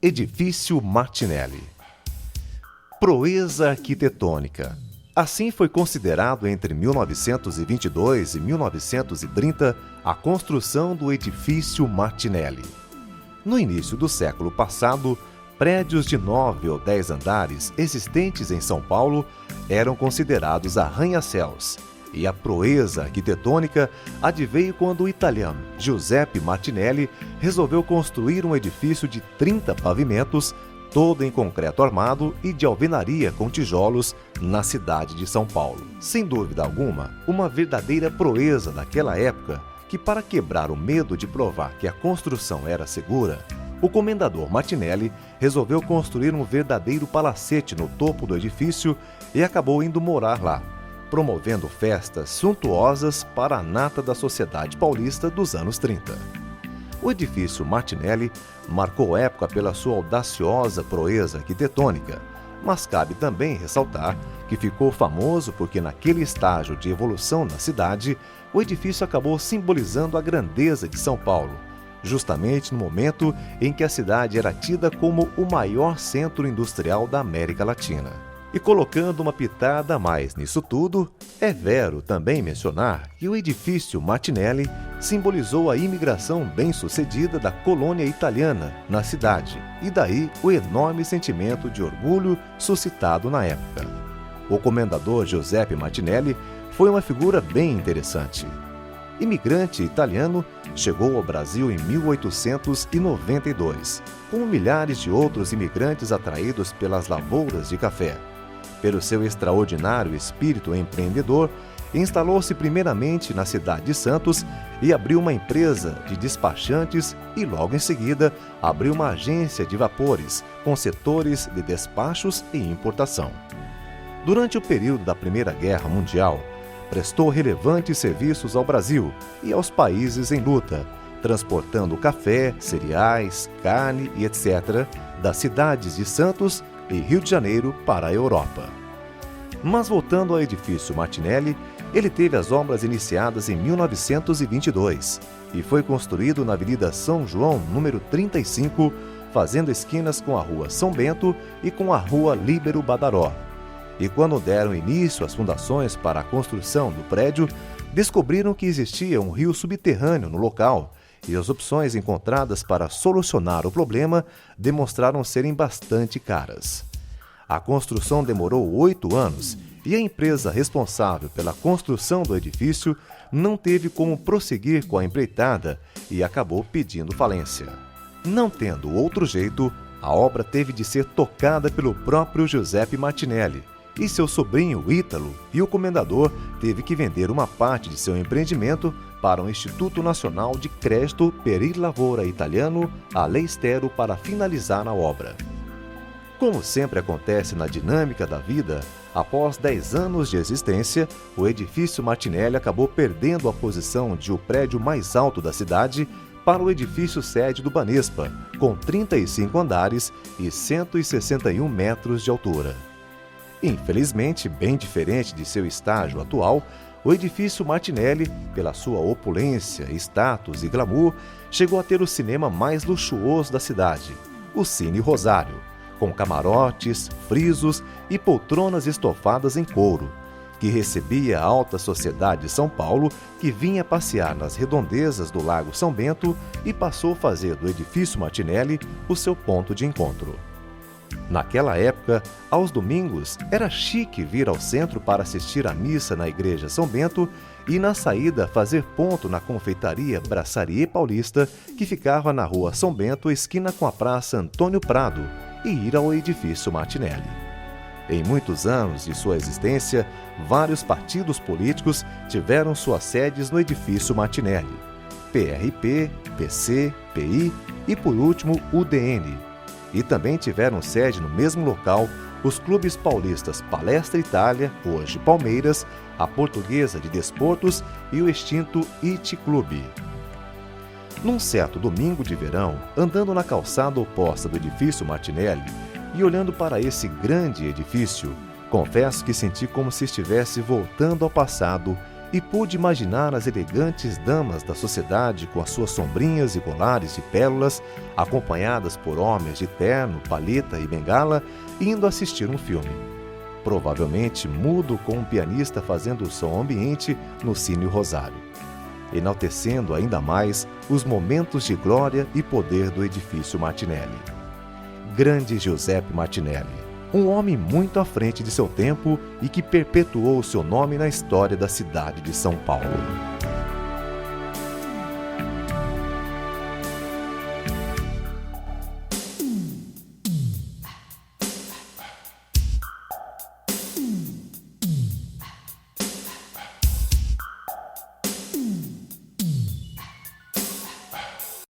Edifício Martinelli. Proeza arquitetônica. Assim foi considerado entre 1922 e 1930 a construção do Edifício Martinelli. No início do século passado, prédios de 9 ou 10 andares existentes em São Paulo eram considerados arranha-céus, e a proeza arquitetônica adveio quando o italiano Giuseppe Martinelli resolveu construir um edifício de 30 pavimentos, todo em concreto armado e de alvenaria com tijolos, na cidade de São Paulo. Sem dúvida alguma, uma verdadeira proeza daquela época, que para quebrar o medo de provar que a construção era segura, o comendador Martinelli resolveu construir um verdadeiro palacete no topo do edifício e acabou indo morar lá, promovendo festas suntuosas para a nata da sociedade paulista dos anos 30. O edifício Martinelli marcou época pela sua audaciosa proeza arquitetônica, mas cabe também ressaltar que ficou famoso porque naquele estágio de evolução na cidade, o edifício acabou simbolizando a grandeza de São Paulo, justamente no momento em que a cidade era tida como o maior centro industrial da América Latina. E colocando uma pitada a mais nisso tudo, é vero também mencionar que o edifício Martinelli simbolizou a imigração bem-sucedida da colônia italiana na cidade, e daí o enorme sentimento de orgulho suscitado na época. O comendador Giuseppe Martinelli foi uma figura bem interessante. Imigrante italiano, chegou ao Brasil em 1892, como milhares de outros imigrantes atraídos pelas lavouras de café. Pelo seu extraordinário espírito empreendedor, instalou-se primeiramente na cidade de Santos e abriu uma empresa de despachantes e logo em seguida abriu uma agência de vapores com setores de despachos e importação. Durante o período da Primeira Guerra Mundial, prestou relevantes serviços ao Brasil e aos países em luta, transportando café, cereais, carne e etc. das cidades de Santos e Rio de Janeiro para a Europa. Mas voltando ao edifício Martinelli, ele teve as obras iniciadas em 1922 e foi construído na Avenida São João, número 35, fazendo esquinas com a Rua São Bento e com a Rua Líbero Badaró. E quando deram início às fundações para a construção do prédio, descobriram que existia um rio subterrâneo no local, e as opções encontradas para solucionar o problema demonstraram serem bastante caras. A construção demorou 8 anos e a empresa responsável pela construção do edifício não teve como prosseguir com a empreitada e acabou pedindo falência. Não tendo outro jeito, a obra teve de ser tocada pelo próprio Giuseppe Martinelli, e seu sobrinho Ítalo, e o comendador teve que vender uma parte de seu empreendimento para o Instituto Nacional de Crédito per il Lavoro Italiano, all'estero, para finalizar a obra. Como sempre acontece na dinâmica da vida, após 10 anos de existência, o edifício Martinelli acabou perdendo a posição de o prédio mais alto da cidade para o edifício sede do Banespa, com 35 andares e 161 metros de altura. Infelizmente, bem diferente de seu estágio atual, o edifício Martinelli, pela sua opulência, status e glamour, chegou a ter o cinema mais luxuoso da cidade, o Cine Rosário, com camarotes, frisos e poltronas estofadas em couro, que recebia a alta sociedade de São Paulo, que vinha passear nas redondezas do Lago São Bento e passou a fazer do edifício Martinelli o seu ponto de encontro. Naquela época, aos domingos, era chique vir ao centro para assistir à missa na Igreja São Bento e, na saída, fazer ponto na confeitaria Brassarie Paulista, que ficava na Rua São Bento, esquina com a Praça Antônio Prado, e ir ao edifício Martinelli. Em muitos anos de sua existência, vários partidos políticos tiveram suas sedes no edifício Martinelli: PRP, PC, PI e, por último, UDN. E também tiveram sede no mesmo local os clubes paulistas Palestra Itália, hoje Palmeiras, a Portuguesa de Desportos e o extinto IT Clube. Num certo domingo de verão, andando na calçada oposta do edifício Martinelli e olhando para esse grande edifício, confesso que senti como se estivesse voltando ao passado e pude imaginar as elegantes damas da sociedade com as suas sombrinhas e colares de pérolas, acompanhadas por homens de terno, palheta e bengala, indo assistir um filme. Provavelmente mudo, com um pianista fazendo o som ambiente no Cine Rosário, enaltecendo ainda mais os momentos de glória e poder do edifício Martinelli. Grande Giuseppe Martinelli, um homem muito à frente de seu tempo e que perpetuou seu nome na história da cidade de São Paulo.